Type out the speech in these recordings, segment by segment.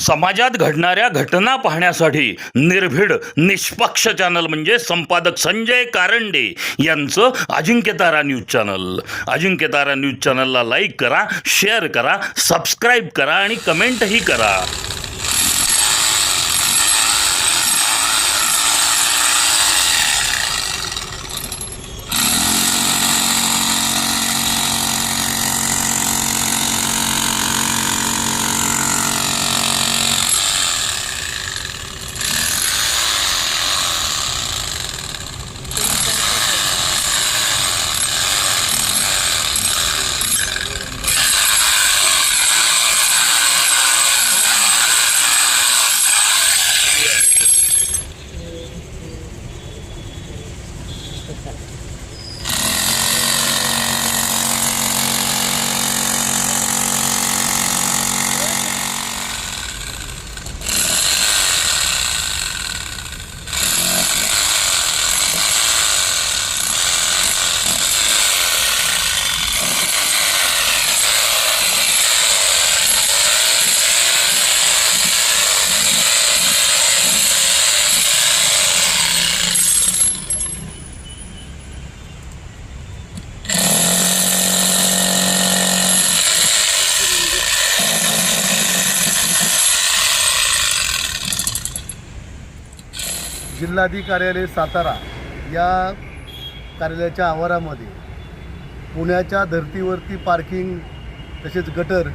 समाजात घडणाऱ्या घटना पाहण्यासाठी निर्भीड निष्पक्ष चॅनल म्हणजे संपादक संजय कारंडे यांचं Ajinkyatara news channel. Ajinkyatara news चॅनलला लाईक करा, शेअर करा, सबस्क्राईब करा आणि कमेंटही करा. जिल्हाधिकारी कार्यालय सातारा या कार्यालयाच्या आवारामध्ये पुण्याच्या धर्तीवरती पार्किंग तसेच गटर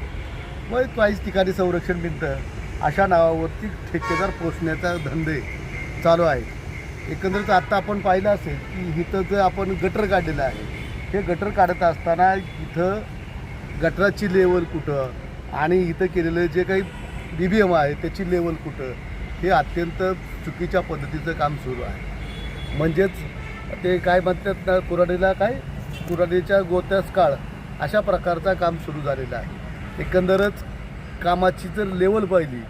व काहीच ठिकाणी संरक्षण भिंत अशा नावावरती ठेकेदार पोचण्याचा धंदे चालू आहे. एकंदरीत आत्ता आपण पाहिलं असेल की इथं जे आपण गटर काढलेलं आहे, हे गटर काढत असताना इथं गटराची लेवल कुठं आणि इथं केलेलं जे काही BBM आहे त्याची लेवल कुठं, हे अत्यंत चुकीच्या पद्धतीचं काम सुरू आहे. म्हणजेच ते काय म्हणतात ना, कुऱ्हाडीच्या गोत्यास काळ अशा प्रकारचं काम सुरू झालेलं आहे. एकंदरच कामाची जर लेवल पाहिली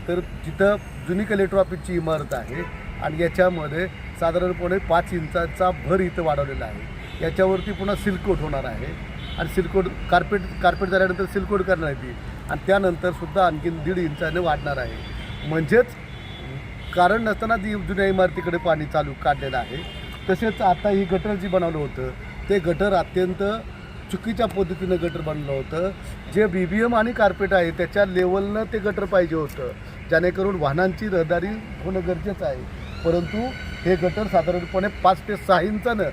तर जिथं जुनी कलेक्टर ऑफिसची इमारत आहे आणि याच्यामध्ये साधारणपणे 5 इंचाचा भर इथं वाढवलेला आहे. याच्यावरती पुन्हा सिल्कोट होणार आहे आणि सिल्कोट कार्पेट झाल्यानंतर सिल्कोट करणार आहे ती, आणि त्यानंतरसुद्धा आणखीन 1.5 इंचाने वाढणार आहे. म्हणजेच कारण नसताना ती जुन्या इमारतीकडे पाणी चालू काढलेलं आहे. तसेच आता ही गटर जी बनवलं होतं ते गटर अत्यंत चुकीच्या पद्धतीनं गटर बनलं होतं. जे BBM आणि कार्पेट आहे त्याच्या लेवलनं ते गटर पाहिजे होतं, जेणेकरून वाहनांची रहदारी होणं गरजेचं आहे. परंतु हे गटर साधारणपणे 5 ते 6 इंचानं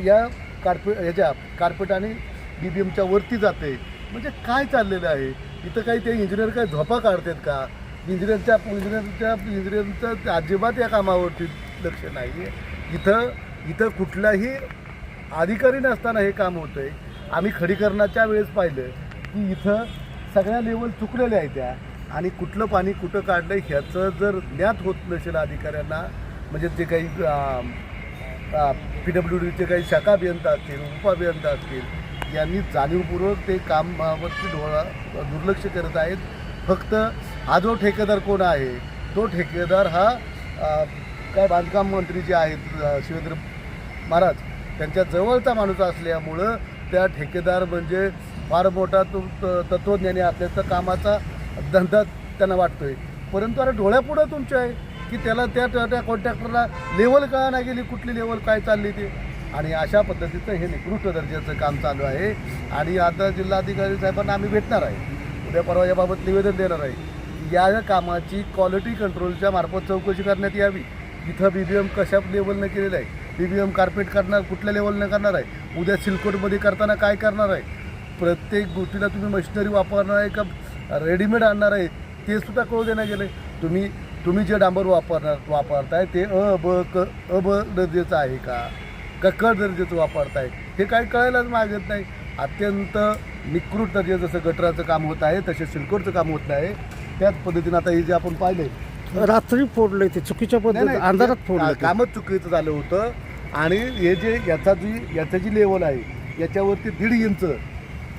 या कार्पेट आणि BBMच्या वरती जाते. म्हणजे काय चाललेलं आहे इथं? काही ते इंजिनियर काय झोपा काढतात का? इंजिनियरचं अजिबात या कामावरती लक्ष नाही आहे. इथं कुठलाही अधिकारी नसताना हे काम होतं आहे. आम्ही खडीकरणाच्या वेळेस पाहिलं की इथं सगळ्या लेवल चुकलेल्या आहेत त्या, आणि कुठलं पाणी कुठं काढलं ह्याचं जर ज्ञात होत नसेल अधिकाऱ्यांना, म्हणजे जे काही PWDचे काही शाखा अभियंता असतील, उपअभियंता असतील, यांनी जाणीवपूर्वक ते कामावरती दुर्लक्ष करत आहेत. फक्त हा जो ठेकेदार कोण आहे, तो ठेकेदार हा काय बांधकाम मंत्री जे आहेत शिवेंद्र महाराज त्यांच्या जवळचा माणूस असल्यामुळं त्या ठेकेदार म्हणजे फार मोठा तत्त्वज्ञानी असल्याचा कामाचा धंदा त्यांना वाटतो आहे. परंतु आता डोळ्यापुढं तुमच्या आहे की त्याला त्या कॉन्ट्रॅक्टरला लेवल का नाही गेली, कुठली लेवल काय चालली ते, आणि अशा पद्धतीचं हे निकृष्ट दर्जाचं काम चालू आहे. आणि आता जिल्हाधिकारी साहेबांना आम्ही भेटणार आहे, उद्या परवा याबाबत निवेदन देणार आहे. या कामाची क्वालिटी कंट्रोलच्या मार्फत चौकशी करण्यात यावी. इथं BBM कशा लेवलनं केलेलं आहे, BBM कार्पेट करणार कुठल्या लेवलनं करणार आहे, उद्या सिल्कोटमध्ये करताना काय करणार आहे, प्रत्येक गोष्टीला तुम्ही मशिनरी वापरणार आहे का रेडीमेड आणणार आहे ते सुद्धा कळू देण्यात गेलं आहे. तुम्ही जे डांबर वापरताय ते अ ब दर्जाचं आहे का क दर्जाचं वापरताय, हे काय कळायलाच मागत नाही. अत्यंत निकृष्ट दर्जाचं जसं गटराचं काम होत आहे तसे सिल्कोटचं काम होत नाही. त्याच पद्धतीनं आता हे जे आपण पाहिलं रात्री फोडलं ते चुकीच्या पद्धतीने अंधारात फोडलं, कामच चुकीचं झालं होतं. आणि हे जे याचा जी लेवल आहे याच्यावरती 1.5 इंच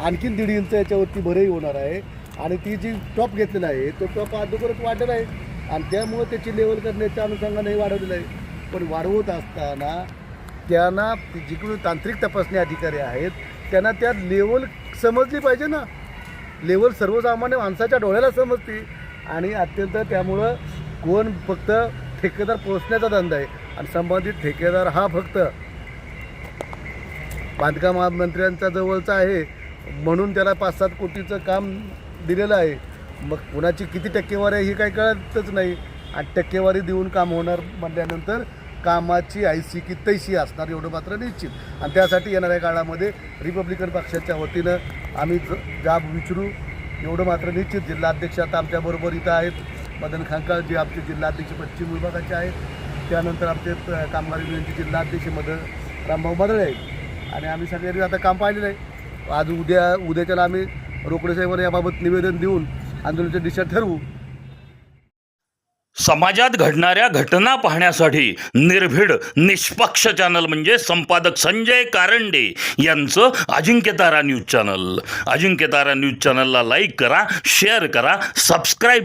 आणखीन 1.5 इंच याच्यावरती भरही होणार आहे. आणि ती जी टॉप घेतलेला आहे तो टॉप अगोदरच वाढलेला आहे आणि त्यामुळे त्याची लेवल करण्याच्या अनुषंगाने वाढवलेलं आहे. पण वाढवत असताना त्यांना जिकडून तांत्रिक तपासणी अधिकारी आहेत त्यांना त्या लेवल समजली पाहिजे ना. लेवल सर्वसामान्य माणसाच्या डोळ्याला समजते, आणि अत्यंत त्यामुळं कोण फक्त ठेकेदार पोचण्याचा धंदा आहे आणि संबंधित ठेकेदार हा फक्त बांधकाम मंत्र्यांचा जवळचा आहे म्हणून त्याला 5-7 कोटीचं काम दिलेलं आहे. मग कुणाची किती टक्केवारी आहे ही काही कळतच नाही. 8 टक्केवारी देऊन काम होणार म्हटल्यानंतर कामाची ऐशी की तैशी असणार एवढं मात्र निश्चित. आणि त्यासाठी येणाऱ्या काळामध्ये रिपब्लिकन पक्षाच्या वतीनं आम्ही जाब विचारू एवढं मात्र निश्चित. जिल्हाध्यक्ष आता आमच्याबरोबर इथं आहेत, मदन खांकाळ जे आमचे जिल्हाध्यक्ष पश्चिम विभागाचे आहेत, त्यानंतर आमचे कामगार युनियनचे जिल्हाध्यक्ष रामभाऊ मदळे आहेत. आणि आम्ही सगळ्यांनी आता काम पाहिलेलं आहे. आज उद्याच्याला आम्ही रोकडे साहेबांना याबाबत निवेदन देऊन आंदोलनाची दिशा ठरवू. समाजात घडणाऱ्या घटना पाहण्यासाठी निर्भीड निष्पक्ष चॅनल म्हणजे संपादक संजय कारंडे यांचं Ajinkyatara news channel. Ajinkyatara news चॅनलला लाईक करा, शेअर करा, सबस्क्राईब